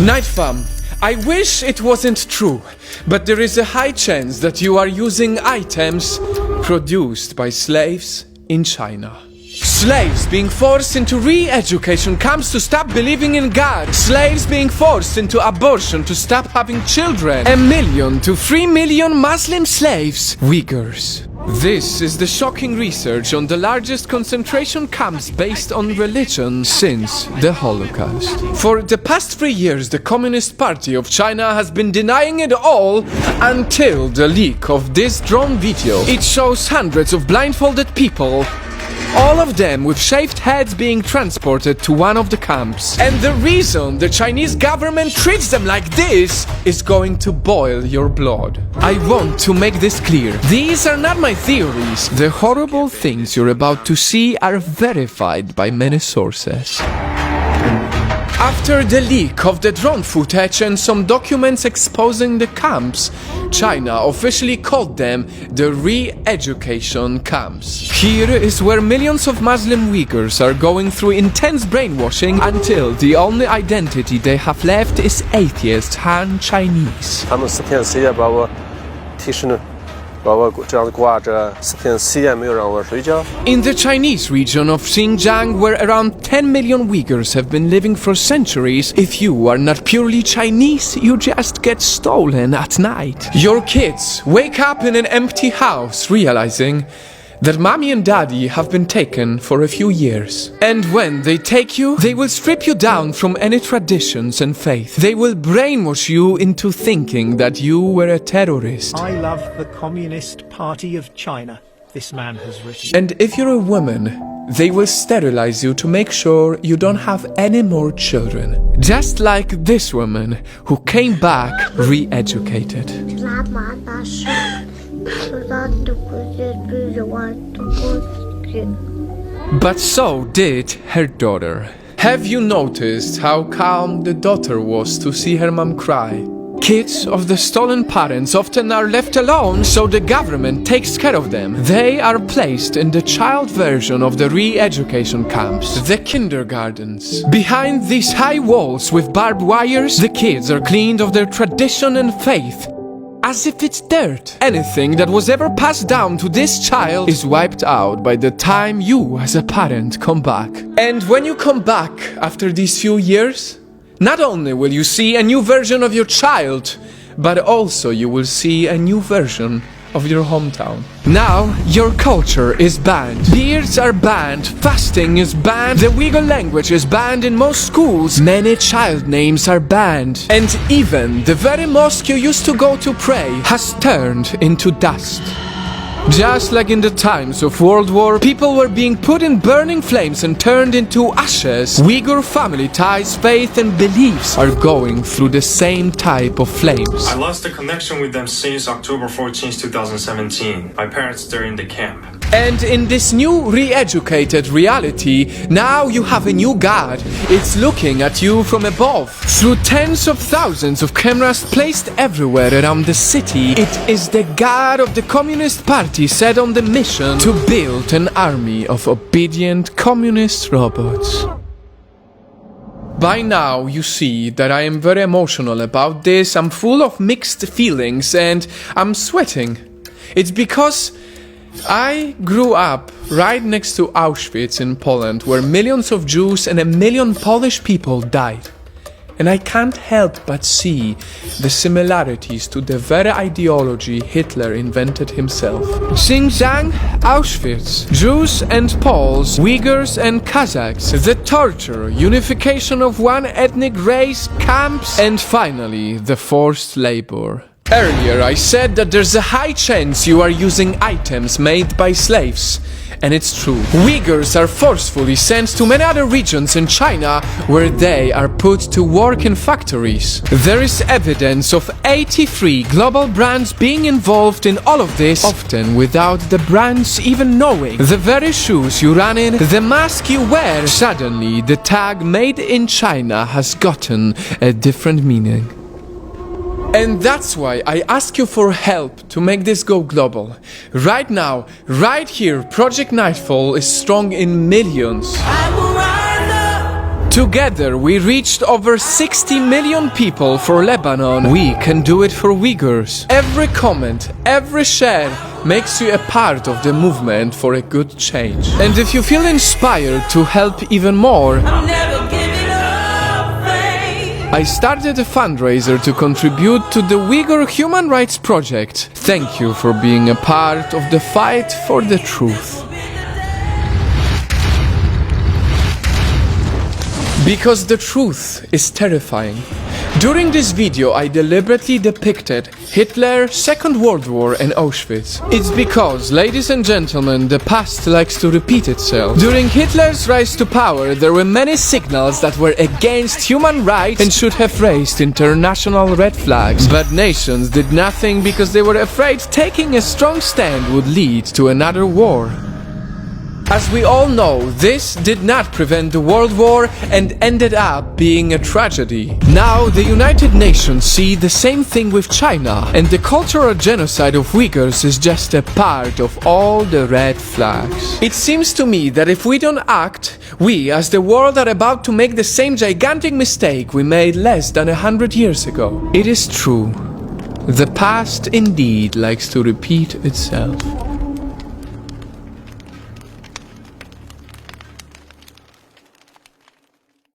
Night Fam, I wish it wasn't true, but there is a high chance that you are using items produced by slaves in China. Slaves being forced into re-education camps to stop believing in God. Slaves being forced into abortion to stop having children. 1 million to 3 million Muslim slaves, Uyghurs. This is the shocking research on the largest concentration camps based on religion since the Holocaust. For the past 3 years, the Communist Party of China has been denying it all until the leak of this drone video. It shows hundreds of blindfolded people, all of them with shaved heads, being transported to one of the camps. And the reason the Chinese government treats them like this is going to boil your blood. I want to make this clear. These are not my theories. The horrible things you're about to see are verified by many sources. After the leak of the drone footage and some documents exposing the camps, China officially called them the re-education camps. Here is where millions of Muslim Uyghurs are going through intense brainwashing until the only identity they have left is atheist Han Chinese. In the Chinese region of Xinjiang, where around 10 million Uyghurs have been living for centuries, if you are not purely Chinese, you just get stolen at night. Your kids wake up in an empty house realizing that mommy and daddy have been taken for a few years. And when they take you, they will strip you down from any traditions and faith. They will brainwash you into thinking that you were a terrorist. I love the Communist Party of China, this man has written. And if you're a woman, they will sterilize you to make sure you don't have any more children. Just like this woman who came back re-educated. But so did her daughter. Have you noticed how calm the daughter was to see her mom cry? Kids of the stolen parents often are left alone, so the government takes care of them. They are placed in the child version of the re-education camps, the kindergartens. Behind these high walls with barbed wires, the kids are cleaned of their tradition and faith, as if it's dirt. Anything that was ever passed down to this child is wiped out by the time you as a parent come back. And when you come back after these few years, not only will you see a new version of your child, but also you will see a new version of your hometown. Now, your culture is banned. Beards are banned, fasting is banned, the Uyghur language is banned in most schools, many child names are banned, and even the very mosque you used to go to pray has turned into dust. Just like in the times of World War, people were being put in burning flames and turned into ashes. Uyghur family ties, faith and beliefs are going through the same type of flames. I lost the connection with them since October 14, 2017. My parents, they're in the camp. And in this new re-educated reality, now you have a new God. It's looking at you from above. Through tens of thousands of cameras placed everywhere around the city, it is the God of the Communist Party set on the mission to build an army of obedient communist robots. By now, you see that I am very emotional about this. I'm full of mixed feelings and I'm sweating. It's because I grew up right next to Auschwitz in Poland, where millions of Jews and 1 million Polish people died. And I can't help but see the similarities to the very ideology Hitler invented himself. Xinjiang, Auschwitz, Jews and Poles, Uyghurs and Kazakhs, the torture, unification of one ethnic race, camps, and finally the forced labor. Earlier I said that there's a high chance you are using items made by slaves. And it's true. Uyghurs are forcefully sent to many other regions in China where they are put to work in factories. There is evidence of 83 global brands being involved in all of this, often without the brands even knowing. The very shoes you run in, the mask you wear, suddenly the tag "Made in China" has gotten a different meaning. And that's why I ask you for help to make this go global. Right now, right here, Project Nightfall is strong in millions. Together we reached over 60 million people for Lebanon. We can do it for Uyghurs. Every comment, every share makes you a part of the movement for a good change. And if you feel inspired to help even more, I started a fundraiser to contribute to the Uyghur Human Rights Project. Thank you for being a part of the fight for the truth. Because the truth is terrifying. During this video I deliberately depicted Hitler, Second World War and Auschwitz. It's because, ladies and gentlemen, the past likes to repeat itself. During Hitler's rise to power there were many signals that were against human rights and should have raised international red flags. But nations did nothing because they were afraid taking a strong stand would lead to another war. As we all know, this did not prevent the World War and ended up being a tragedy. Now the United Nations see the same thing with China, and the cultural genocide of Uyghurs is just a part of all the red flags. It seems to me that if we don't act, we as the world are about to make the same gigantic mistake we made less than 100 years ago. It is true. The past indeed likes to repeat itself.